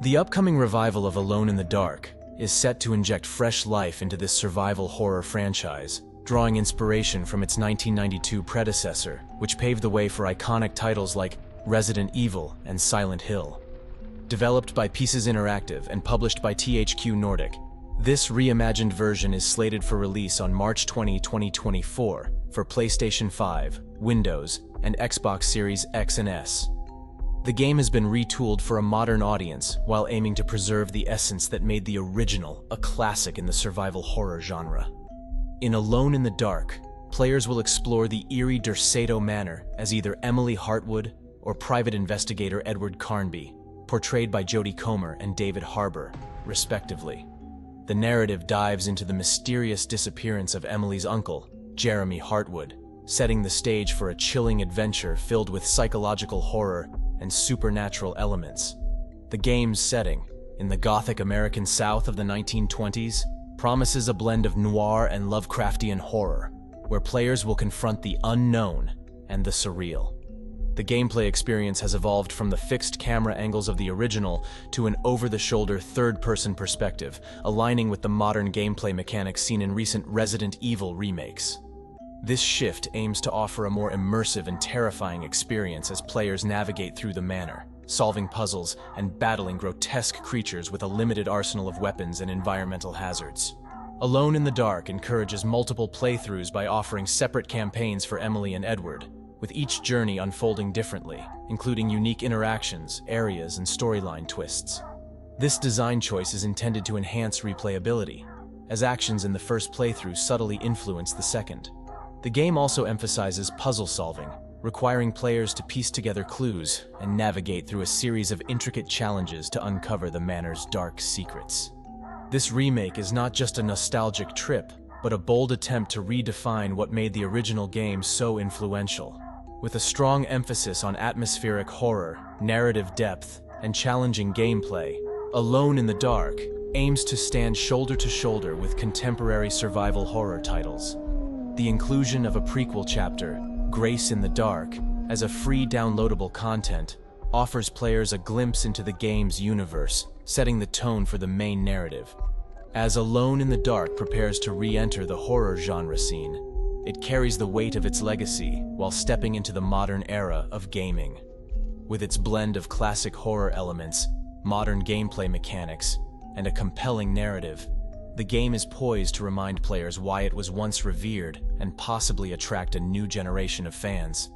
The upcoming revival of Alone in the Dark is set to inject fresh life into this survival horror franchise, drawing inspiration from its 1992 predecessor, which paved the way for iconic titles like Resident Evil and Silent Hill. Developed by Pieces Interactive and published by THQ Nordic, this reimagined version is slated for release on March 20, 2024 for PlayStation 5, Windows, and Xbox Series X and S. The game has been retooled for a modern audience while aiming to preserve the essence that made the original a classic in the survival horror genre. In Alone in the Dark, players will explore the eerie Derceto Manor as either Emily Hartwood or private investigator Edward Carnby, portrayed by Jodie Comer and David Harbour, respectively. The narrative dives into the mysterious disappearance of Emily's uncle, Jeremy Hartwood, setting the stage for a chilling adventure filled with psychological horror and supernatural elements. The game's setting, in the Gothic American South of the 1920s, promises a blend of noir and Lovecraftian horror, where players will confront the unknown and the surreal. The gameplay experience has evolved from the fixed camera angles of the original to an over-the-shoulder third-person perspective, aligning with the modern gameplay mechanics seen in recent Resident Evil remakes. This shift aims to offer a more immersive and terrifying experience as players navigate through the manor, solving puzzles and battling grotesque creatures with a limited arsenal of weapons and environmental hazards. Alone in the Dark encourages multiple playthroughs by offering separate campaigns for Emily and Edward, with each journey unfolding differently, including unique interactions, areas, and storyline twists. This design choice is intended to enhance replayability, as actions in the first playthrough subtly influence the second. The game also emphasizes puzzle solving, requiring players to piece together clues and navigate through a series of intricate challenges to uncover the manor's dark secrets. This remake is not just a nostalgic trip, but a bold attempt to redefine what made the original game so influential. With a strong emphasis on atmospheric horror, narrative depth, and challenging gameplay, Alone in the Dark aims to stand shoulder to shoulder with contemporary survival horror titles. The inclusion of a prequel chapter, Grace in the Dark, as a free downloadable content, offers players a glimpse into the game's universe, setting the tone for the main narrative. As Alone in the Dark prepares to re-enter the horror genre scene, it carries the weight of its legacy while stepping into the modern era of gaming. With its blend of classic horror elements, modern gameplay mechanics, and a compelling narrative, the game is poised to remind players why it was once revered and possibly attract a new generation of fans.